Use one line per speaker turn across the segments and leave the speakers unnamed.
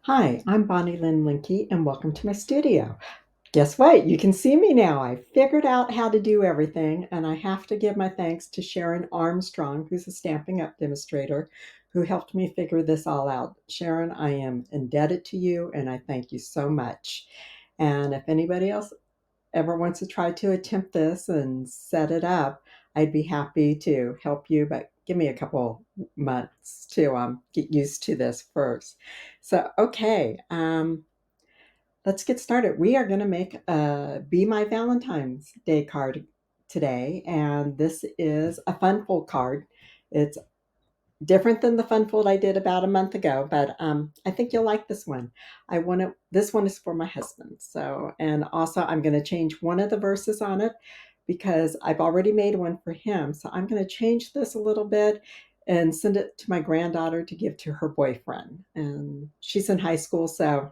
Hi, I'm Bonnie-Lynn and welcome to my studio. Guess what? You can see me now. I figured out how to do everything, and I have to give my thanks to Sharon Armstrong, who's a Stampin' Up! Demonstrator, who helped me figure this all out. Sharon, I am indebted to you, and I thank you so much. And if anybody else ever wants to try to attempt this and set it up, I'd be happy to help you, but give me a couple months to get used to this first. So, okay, let's get started. We are going to make a Be My Valentine's Day card today, and this is a fun fold card. It's different than the fun fold I did about a month ago, but I think you'll like this one. This one is for my husband. So, and also I'm going to change one of the verses on it because I've already made one for him. So I'm going to change this a little bit and send it to my granddaughter to give to her boyfriend. And she's in high school, so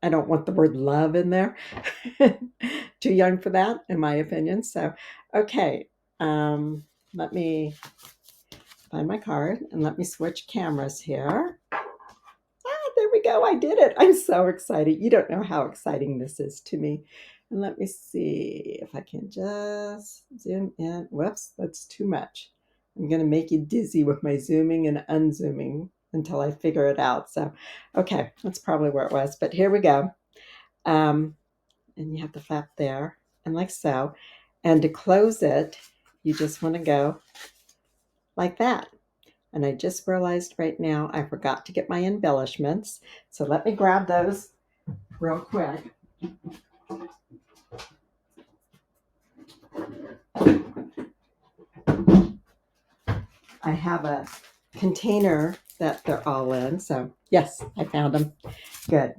I don't want the word love in there. Too young for that, in my opinion. So, okay, let me find my card and let me switch cameras here. There we go. I did it. I'm so excited. You don't know how exciting this is to me. And let me see if I can just zoom in. Whoops, that's too much. I'm going to make you dizzy with my zooming and unzooming until I figure it out. So, okay, that's probably where it was. But here we go. And you have the flap there, and like so. And to close it, you just want to go like that. And I just realized right now I forgot to get my embellishments. So let me grab those real quick. I have a container that they're all in. So, yes, I found them. Good.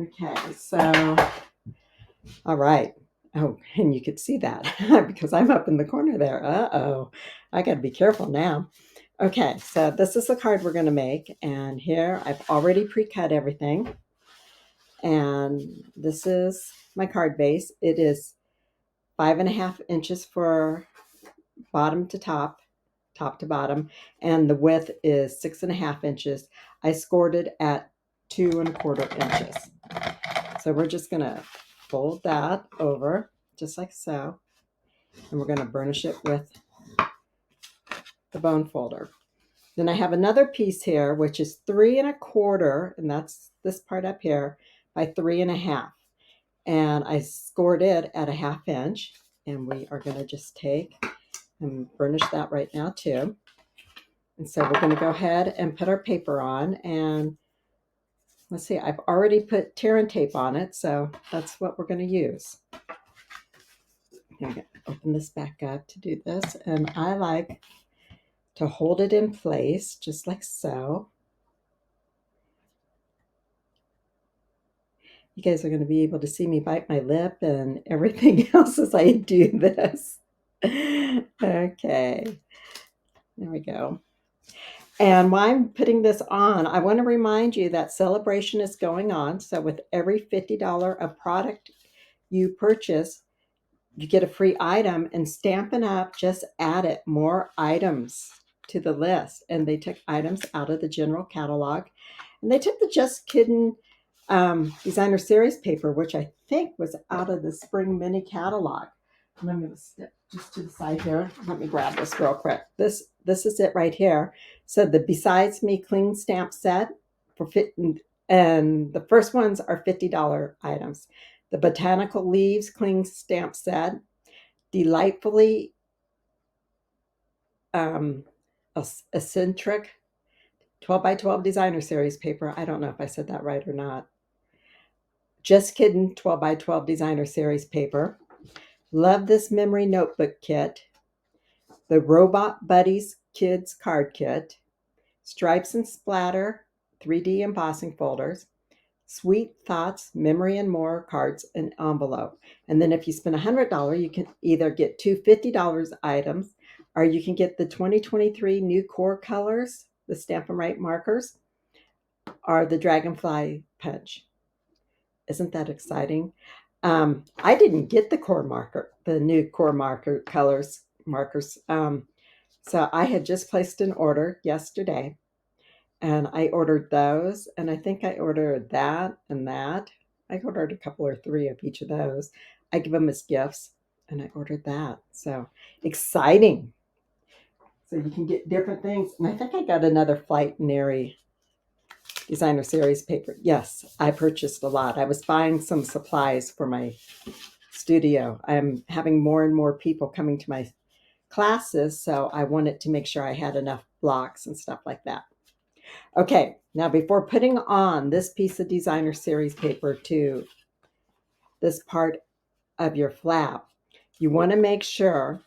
Okay, so, all right. Oh, and you could see that because I'm up in the corner there. Uh-oh. I got to be careful now. Okay, so this is the card we're going to make. And here I've already pre-cut everything. And this is my card base. It is 5.5 inches for bottom to top, top to bottom, and the width is 6.5 inches. I scored it at 2.25 inches. So we're just gonna fold that over just like so, and we're gonna burnish it with the bone folder. Then I have another piece here, which is 3.25, and that's this part up here, by 3.5. And I scored it at 1/2 inch, and we are gonna just take and burnish that right now too. And so we're going to go ahead and put our paper on, and let's see, I've already put tear and tape on it, so that's what we're going to use. I'm going to open this back up to do this, and I like to hold it in place just like so. You guys are going to be able to see me bite my lip and everything else as I do this. Okay, there we go. And while I'm putting this on, I want to remind you that celebration is going on. So with every $50 of product you purchase, you get a free item, and Stampin' Up! Just added more items to the list. And they took items out of the general catalog. And they took the Just Kidding designer series paper, which I think was out of the spring mini catalog. And I'm going to step just to the side here. Let me grab this real quick. This is it right here. So the Besides Me cling stamp set for fit, and the first ones are $50 items. The Botanical Leaves cling stamp set, Delightfully um, Eccentric 12 by 12 designer series paper. I don't know if I said that right or not. Just Kidding 12 by 12 designer series paper. Love This Memory Notebook Kit. The Robot Buddies Kids Card Kit. Stripes and Splatter 3D embossing folders. Sweet Thoughts Memory and More cards and envelope. And then if you spend $100, you can either get two $50 items, or you can get the 2023 new core colors, the Stampin' Right markers, or the Dragonfly Punch. Isn't that exciting? I didn't get the new core markers. So I had just placed an order yesterday, And I ordered those, and I think I ordered that and that. I ordered a couple or three of each of those. I give them as gifts, and I ordered that. So exciting. So you can get different things. And I think I got another Flight Nary designer series paper. Yes, I purchased a lot. I was buying some supplies for my studio. I'm having more and more people coming to my classes, so I wanted to make sure I had enough blocks and stuff like that. Okay, now before putting on this piece of designer series paper to this part of your flap, you want to make sure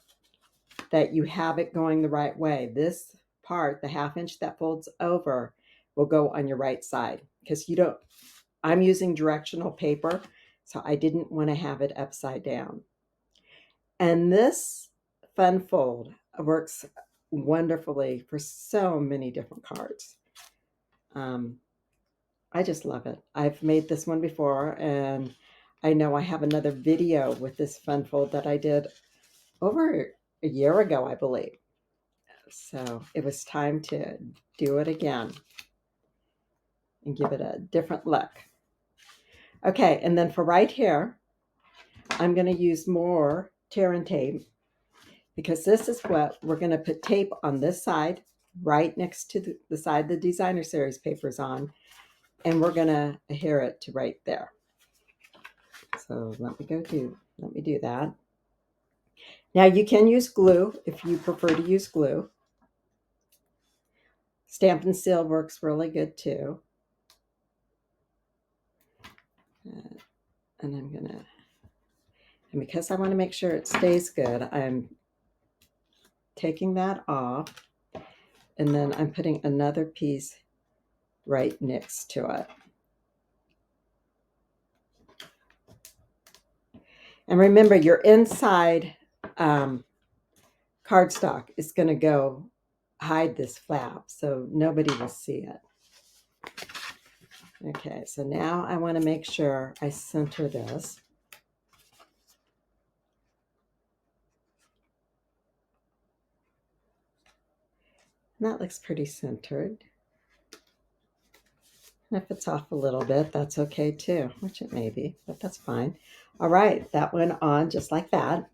that you have it going the right way. This part, the 1/2 inch that folds over, will go on your right side because I'm using directional paper, so I didn't want to have it upside down. And this fun fold works wonderfully for so many different cards. I just love it. I've made this one before, and I know I have another video with this fun fold that I did over a year ago, I believe. So it was time to do it again and give it a different look. Okay, and then for right here, I'm going to use more tear and tape because this is what we're going to put tape on this side, right next to the side the designer series paper is on, and we're going to adhere it to right there. So let me do that. Now you can use glue if you prefer to use glue. Stamp and seal works really good too. And and because I want to make sure it stays good, I'm taking that off, and then I'm putting another piece right next to it. And remember, your inside cardstock is going to go hide this flap, so nobody will see it. Okay, so now I want to make sure I center this. And that looks pretty centered. And if it's off a little bit, that's okay too, which it may be, but that's fine. All right, that went on just like that.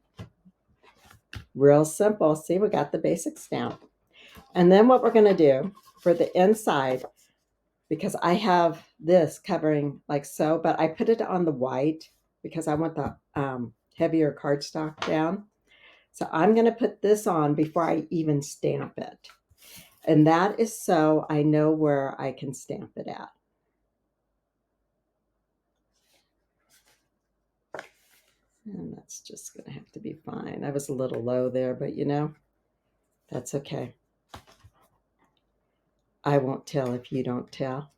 Real simple. See, we got the basic stamp. And then what we're going to do for the inside, because I have this covering like so, but I put it on the white because I want the heavier cardstock down. So I'm going to put this on before I even stamp it. And that is so I know where I can stamp it at. And that's just going to have to be fine. I was a little low there, but that's okay. I won't tell if you don't tell.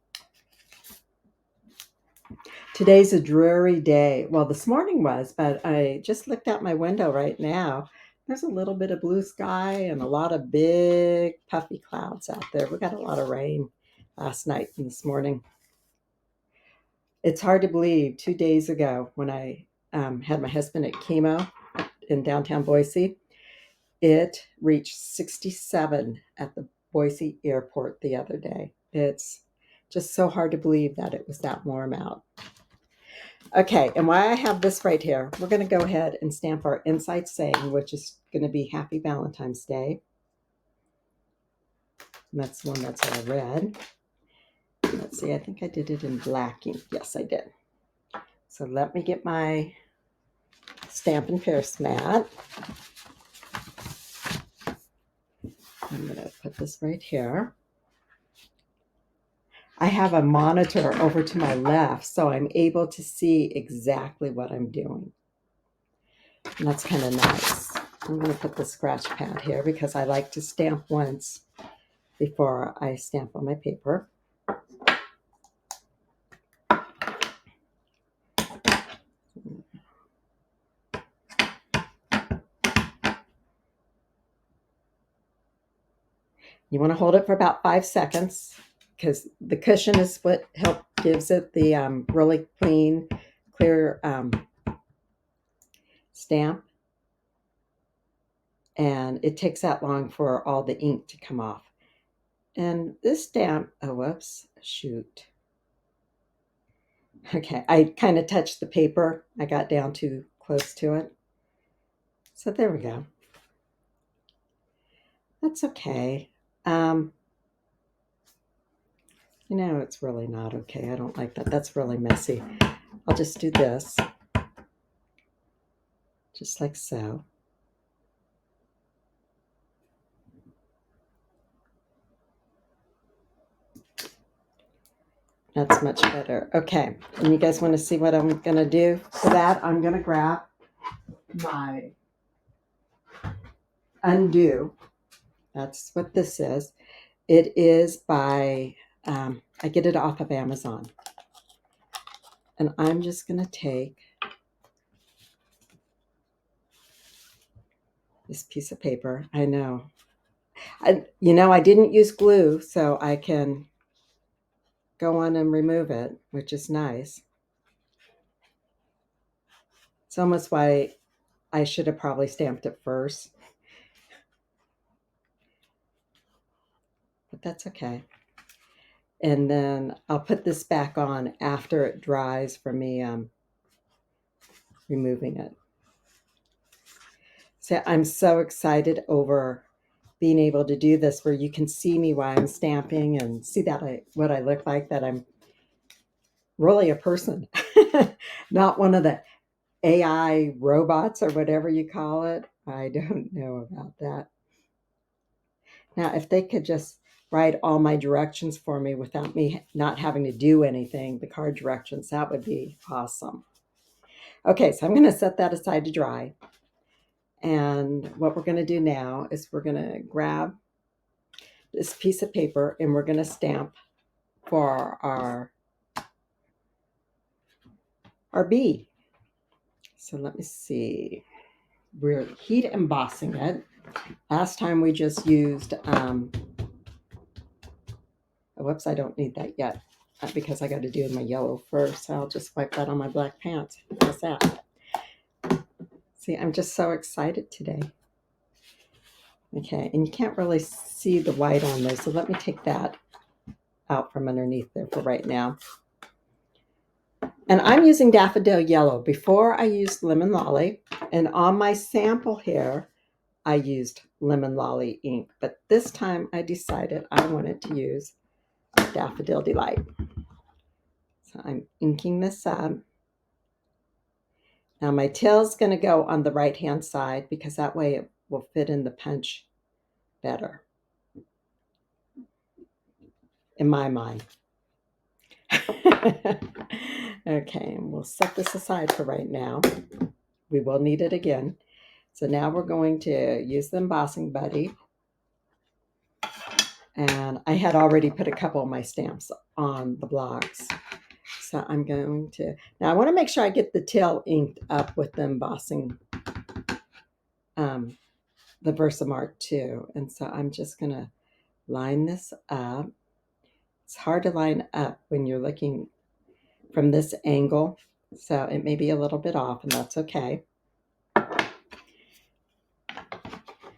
Today's a dreary day. Well, this morning was, but I just looked out my window right now. There's a little bit of blue sky and a lot of big puffy clouds out there. We got a lot of rain last night and this morning. It's hard to believe 2 days ago when I had my husband at chemo in downtown Boise, it reached 67 at the Boise airport the other day. It's just so hard to believe that it was that warm out. Okay, and why I have this right here, we're going to go ahead and stamp our inside saying, which is going to be Happy Valentine's Day. And that's the one that's all red. Let's see, I think I did it in black ink. Yes, I did. So let me get my Stampin' Pierce mat. I'm going to put this right here. I have a monitor over to my left, so I'm able to see exactly what I'm doing. And that's kind of nice. I'm going to put the scratch pad here because I like to stamp once before I stamp on my paper. You want to hold it for about 5 seconds because the cushion is what gives it the really clean, clear stamp. And it takes that long for all the ink to come off. And this stamp, oh, whoops, shoot. Okay, I kind of touched the paper. I got down too close to it. So there we go. That's okay. It's really not okay. I don't like that. That's really messy. I'll just do this, just like so. That's much better. Okay, and you guys want to see what I'm going to do for that? I'm going to grab my Undo. That's what this is. It is by, I get it off of Amazon. And I'm just going to take this piece of paper. I know. I didn't use glue, so I can go on and remove it, which is nice. It's almost why I should have probably stamped it first. But that's okay. And then I'll put this back on after it dries from me removing it. So I'm so excited over being able to do this where you can see me while I'm stamping and see what I look like, that I'm really a person, not one of the AI robots or whatever you call it. I don't know about that. Now, if they could just write all my directions for me without me not having to do anything, the card directions, that would be awesome. Okay, so I'm going to set that aside to dry. And what we're going to do now is we're going to grab this piece of paper and we're going to stamp for our bee. So let me see. We're heat embossing it. Last time we just used, whoops, I don't need that yet because I got to do my yellow first. So I'll just wipe that on my black pants. How's that? See, I'm just so excited today. Okay, and you can't really see the white on those, so let me take that out from underneath there for right now. And I'm using Daffodil Yellow. Before I used Lemon Lolly, and on my sample here, I used Lemon Lolly ink. But this time I decided I wanted to use Daffodil Delight. So I'm inking this up. Now my tail's going to go on the right-hand side because that way it will fit in the punch better, in my mind. Okay, and we'll set this aside for right now. We will need it again. So now we're going to use the embossing buddy. And I had already put a couple of my stamps on the blocks. So I'm going to, now I want to make sure I get the tail inked up with the embossing, the Versamark too. And so I'm just going to line this up. It's hard to line up when you're looking from this angle. So it may be a little bit off, and that's okay.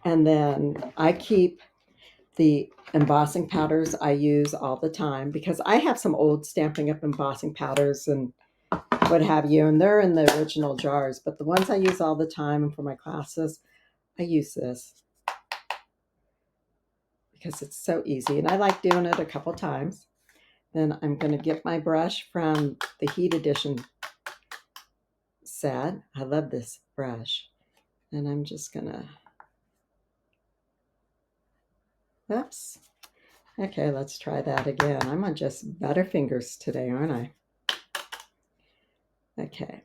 And then I keep the embossing powders I use all the time because I have some old Stampin' Up! Embossing powders and what have you, and they're in the original jars. But the ones I use all the time and for my classes, I use this because it's so easy. And I like doing it a couple times. Then I'm going to get my brush from the Heat Edition set. I love this brush. And I'm just going to, oops. Okay, let's try that again. I'm on just butterfingers today, aren't I? Okay.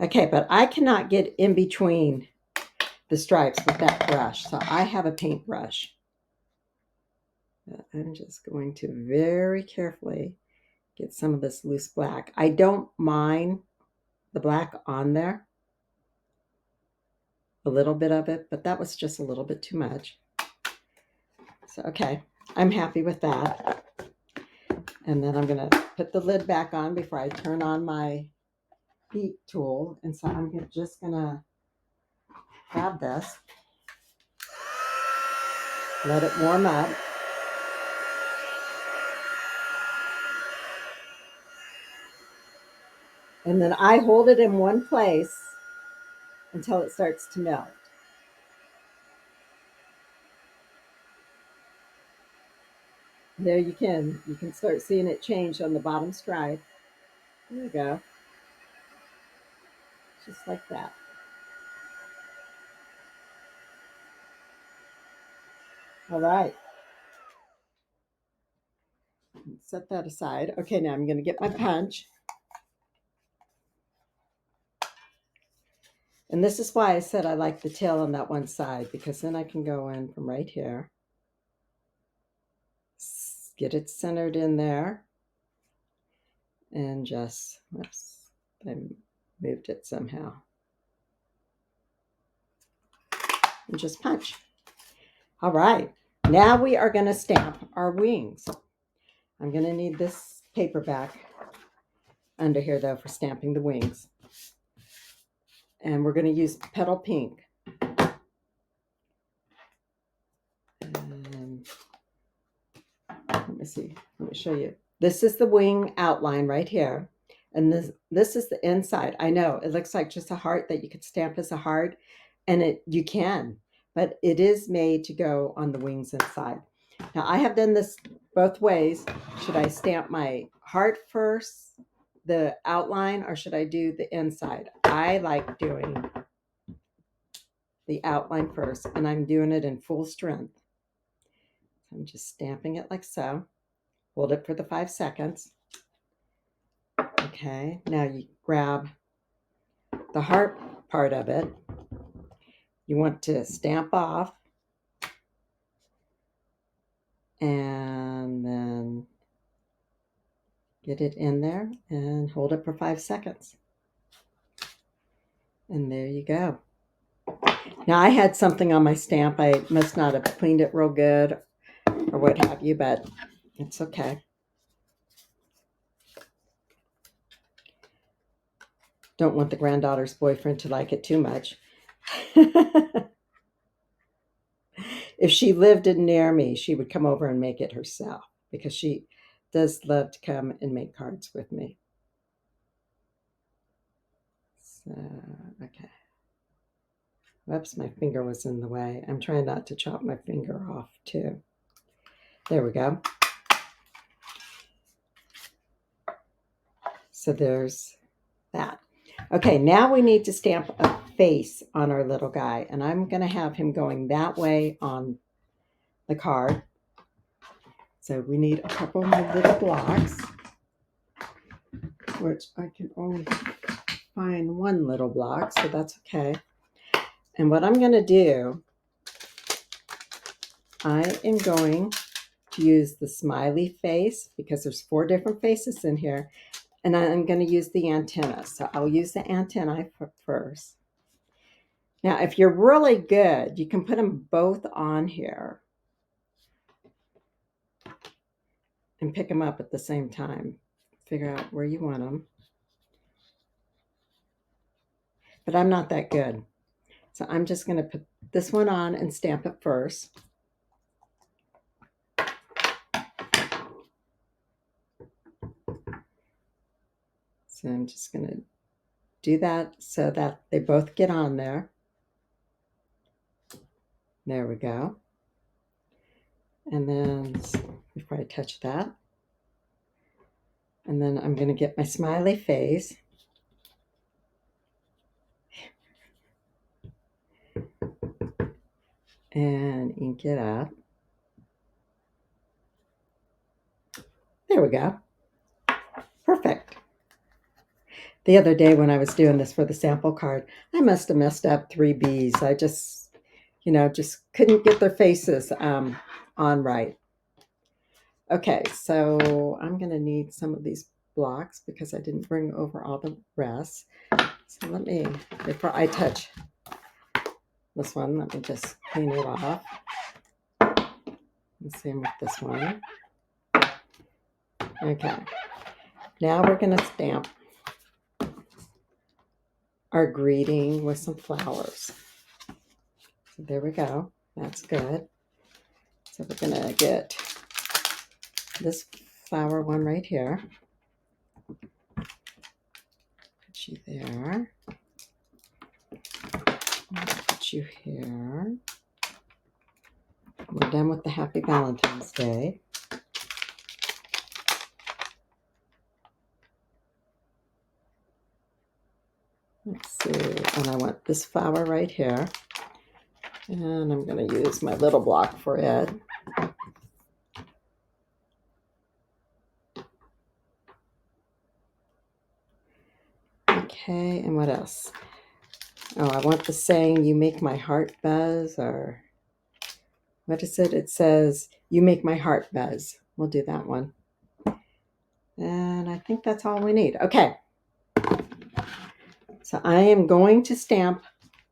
Okay, but I cannot get in between the stripes with that brush. So I have a paintbrush. I'm just going to very carefully get some of this loose black. I don't mind the black on there, a little bit of it, but that was just a little bit too much. So, okay, I'm happy with that. And then I'm going to put the lid back on before I turn on my heat tool. And so I'm just going to grab this. Let it warm up. And then I hold it in one place until it starts to melt. There you can start seeing it change on the bottom stripe. There you go. Just like that. All right. Set that aside. Okay, now I'm going to get my punch. And this is why I said I like the tail on that one side, because then I can go in from right here. Get it centered in there. And just, oops, I moved it somehow. And just punch. All right. Now we are going to stamp our wings. I'm going to need this paper back under here, though, for stamping the wings. And we're going to use Petal Pink. And let me see. Let me show you. This is the wing outline right here. And this is the inside. I know it looks like just a heart that you could stamp as a heart. And you can. But it is made to go on the wings inside. Now, I have done this both ways. Should I stamp my heart first, the outline, or should I do the inside? I like doing the outline first, and I'm doing it in full strength. I'm just stamping it like so. Hold it for the 5 seconds. Okay, now you grab the heart part of it. You want to stamp off, and then get it in there and hold it for 5 seconds. And there you go. Now, I had something on my stamp. I must not have cleaned it real good or what have you, but it's okay. Don't want the granddaughter's boyfriend to like it too much. If she lived near me, she would come over and make it herself, because she does love to come and make cards with me. So, okay. Whoops, my finger was in the way. I'm trying not to chop my finger off too. There we go. So there's that. Okay, now we need to stamp a face on our little guy, and I'm going to have him going that way on the card. So we need a couple of little blocks, which I can only find one little block, so that's okay. And what I'm going to do, I am going to use the smiley face, because there's 4 different faces in here, and I'm going to use the antenna. So I'll use the antenna first. Now, if you're really good, you can put them both on here and pick them up at the same time. Figure out where you want them. But I'm not that good. So I'm just going to put this one on and stamp it first. So I'm just going to do that so that they both get on there. There we go. And then, before I touch that, and then I'm going to get my smiley face. And ink it up. There we go. Perfect. The other day when I was doing this for the sample card, I must have messed up 3 B's. I just couldn't get their faces on right. Okay, so I'm going to need some of these blocks because I didn't bring over all the rest. So let me, before I touch this one, let me just clean it off. And same with this one. Okay, now we're going to stamp our greeting with some flowers. So there we go. That's good. So we're going to get this flower one right here. Put you there. Put you here. We're done with the Happy Valentine's Day. Let's see, and I want this flower right here. And I'm going to use my little block for it. Okay, and what else? Oh, I want the saying, you make my heart buzz, or what is it? It says, you make my heart buzz. We'll do that one. And I think that's all we need. Okay. So I am going to stamp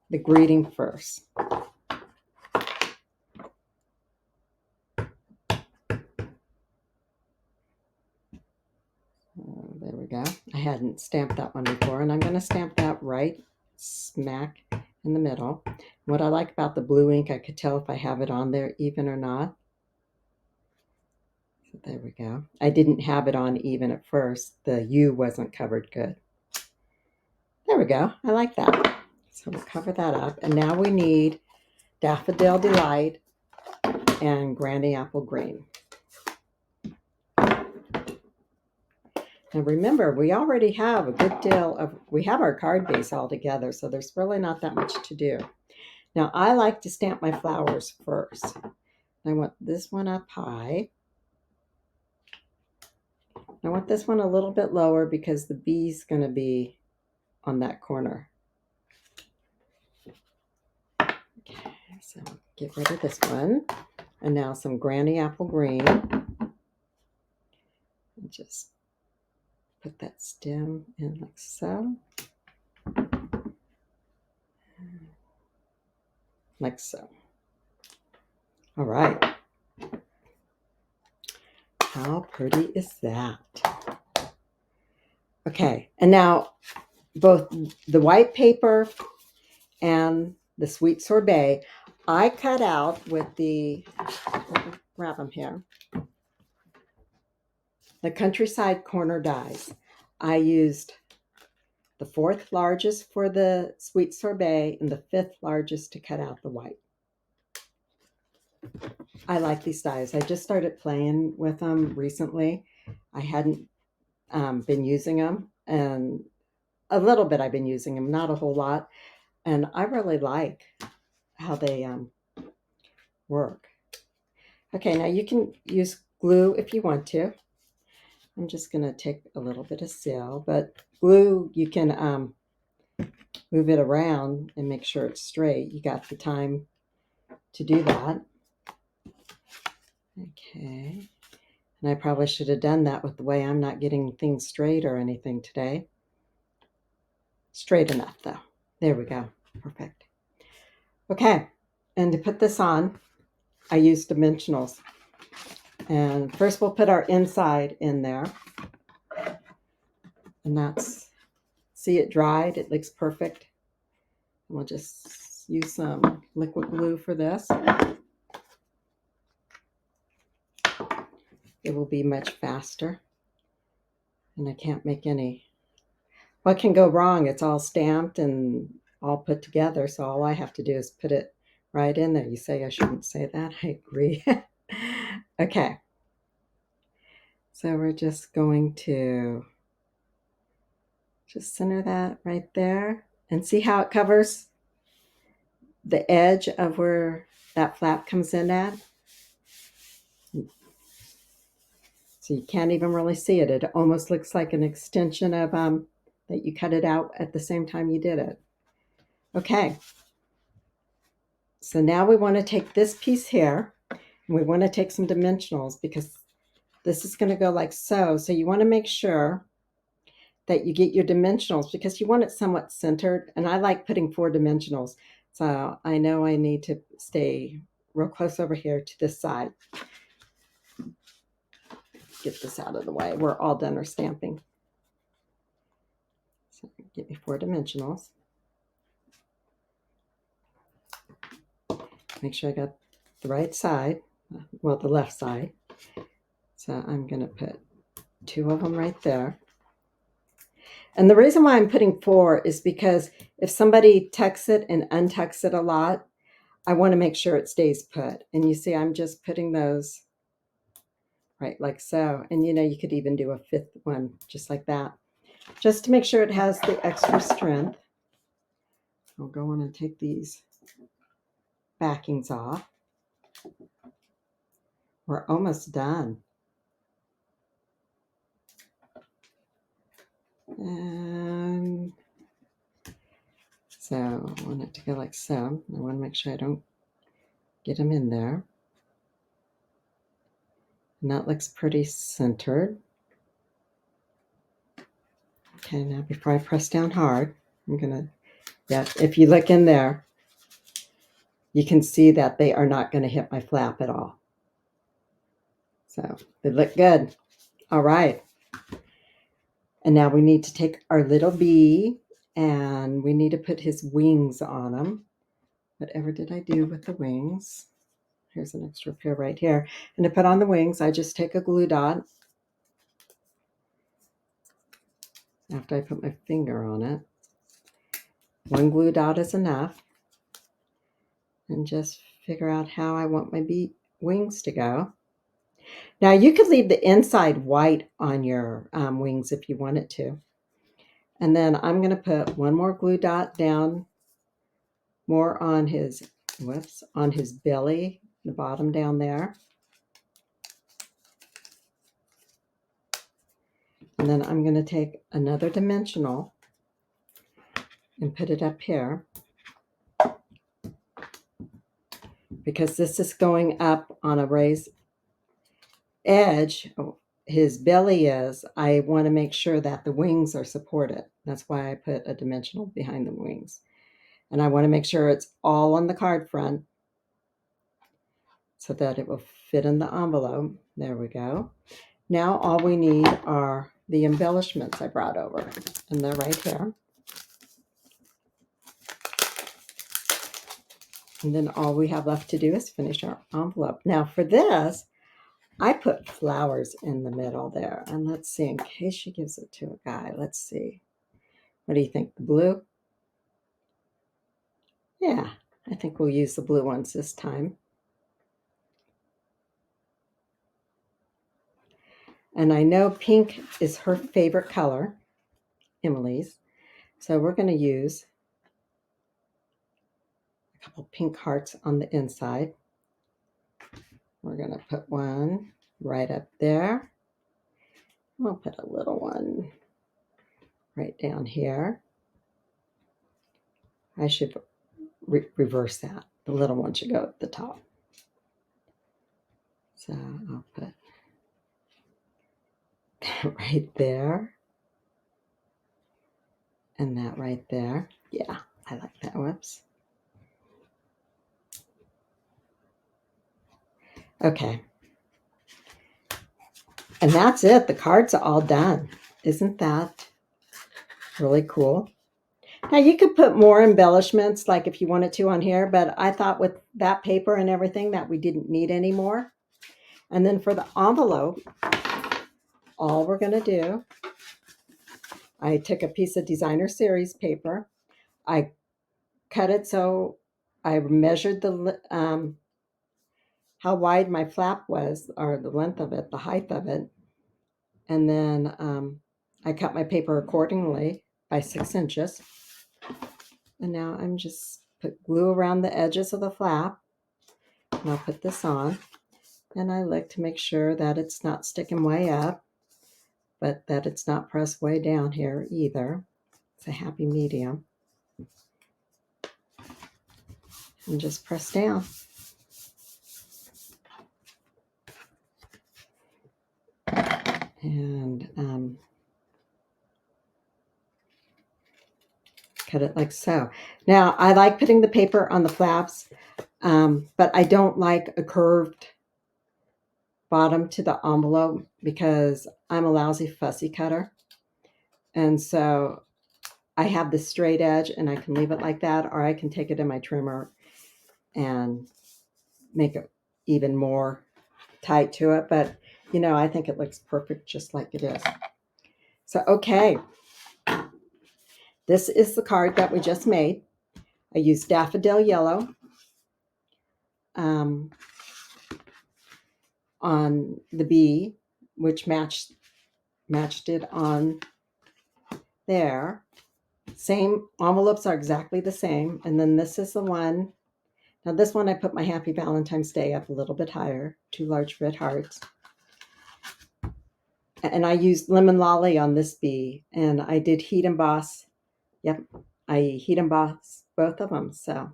the greeting first. There we go. I hadn't stamped that one before, and I'm going to stamp that right smack in the middle. What I like about the blue ink, I could tell if I have it on there even or not. So there we go. I didn't have it on even at first. The U wasn't covered good. There we go. I like that. So we'll cover that up. And now we need Daffodil Delight and Granny Apple Green. And remember, we already have a good deal of, we have our card base all together, so there's really not that much to do. Now, I like to stamp my flowers first. I want this one up high. I want this one a little bit lower because the B's going to be on that corner. Okay, so get rid of this one. And now some Granny Apple Green. And just put that stem in like so. Like so. All right. How pretty is that? Okay, and now both the white paper and the sweet sorbet, I cut out with the, grab them here, the Countryside Corner dies. I used the 4th largest for the sweet sorbet and the 5th largest to cut out the white. I like these dies. I just started playing with them recently. I hadn't been using them, and a little bit I've been using them, not a whole lot. And I really like how they work. Okay, now you can use glue if you want to. I'm just going to take a little bit of seal, but glue, you can move it around and make sure it's straight. You got the time to do that. Okay. And I probably should have done that with the way I'm not getting things straight or anything today. Straight enough, though. There we go. Perfect. Okay. And to put this on, I use dimensionals. And first we'll put our inside in there. And that's, see it dried, it looks perfect. And we'll just use some liquid glue for this. It will be much faster. And I can't make any, what can go wrong? It's all stamped and all put together. So all I have to do is put it right in there. You say I shouldn't say that. I agree. Okay. So we're just going to just center that right there and see how it covers the edge of where that flap comes in at. So you can't even really see it. It almost looks like an extension of that you cut it out at the same time you did it. Okay. So now we want to take this piece here and we want to take some dimensionals because this is going to go like so. So you want to make sure that you get your dimensionals because you want it somewhat centered. And I like putting 4 dimensionals. So I know I need to stay real close over here to this side. Get this out of the way. We're all done our stamping. So get me 4 dimensionals. Make sure I got the right side. well, the left side. So I'm going to put 2 of them right there. And the reason why I'm putting 4 is because if somebody tucks it and untucks it a lot, I want to make sure it stays put. And you see, I'm just putting those right like so. And you could even do a 5th one just like that, just to make sure it has the extra strength. I'll go on and take these backings off. We're almost done. And so I want it to go like so. I want to make sure I don't get them in there. And that looks pretty centered. Okay, now before I press down hard, I'm gonna, if you look in there, you can see that they are not going to hit my flap at all. So they look good. All right. And now we need to take our little bee and we need to put his wings on him. Whatever did I do with the wings? Here's an extra pair right here. And to put on the wings, I just take a glue dot. After I put my finger on it, 1 glue dot is enough. And just figure out how I want my bee wings to go. Now you could leave the inside white on your wings if you wanted to. And then I'm going to put 1 more glue dot down, more on his, on his belly, the bottom down there. And then I'm going to take another dimensional and put it up here, because this is going up on a raised edge. His belly is. I want to make sure that the wings are supported. That's why I put a dimensional behind the wings. And I want to make sure it's all on the card front so that it will fit in the envelope. There we go. Now all we need are the embellishments I brought over, and they're right here. And then all we have left to do is finish our envelope. Now for this, I put flowers in the middle there. And let's see, in case she gives it to a guy, let's see. What do you think, the blue? Yeah, I think we'll use the blue ones this time. And I know pink is her favorite color, Emily's. So we're going to use a couple pink hearts on the inside. We're going to put one right up there. We'll put a little one right down here. I should reverse that. The little one should go at the top. So I'll put that right there. And that right there. Yeah, I like that. Whoops. Okay. And that's it. The cards are all done. Isn't that really cool? Now you could put more embellishments, like if you wanted to, on here, but I thought with that paper and everything that we didn't need any more. And then for the envelope, all we're going to do, I took a piece of designer series paper. I cut it so I measured the how wide my flap was, or the length of it, the height of it. And then I cut my paper accordingly by 6 inches. And now I'm just put glue around the edges of the flap. And I'll put this on. And I like to make sure that it's not sticking way up, but that it's not pressed way down here either. It's a happy medium. And just press down. And cut it like so. Now, I like putting the paper on the flaps, but I don't like a curved bottom to the envelope because I'm a lousy fussy cutter. And so I have the straight edge and I can leave it like that, or I can take it in my trimmer and make it even more tight to it, but I think it looks perfect just like it is. So, okay, this is the card that we just made. I used daffodil yellow on the bee, which matched it on there. Same envelopes are exactly the same. And then this is the one. Now this one I put my Happy Valentine's Day up a little bit higher, 2 large red hearts. And I used Lemon Lolly on this bee, and I did heat emboss. Yep, I heat emboss both of them. So,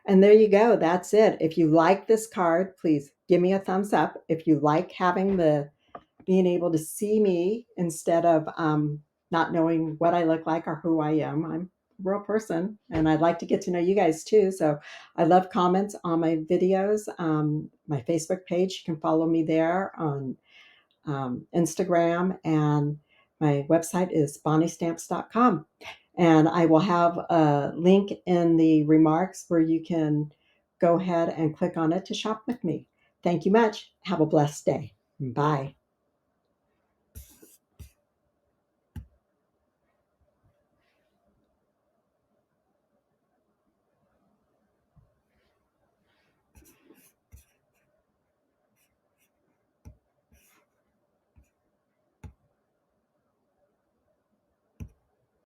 and there you go. That's it. If you like this card, please give me a thumbs up. If you like having being able to see me instead of not knowing what I look like or who I am, I'm a real person, and I'd like to get to know you guys too. So I love comments on my videos. My Facebook page, you can follow me there on Instagram, and my website is bonniestamps.com. And I will have a link in the remarks where you can go ahead and click on it to shop with me. Thank you much. Have a blessed day. Bye.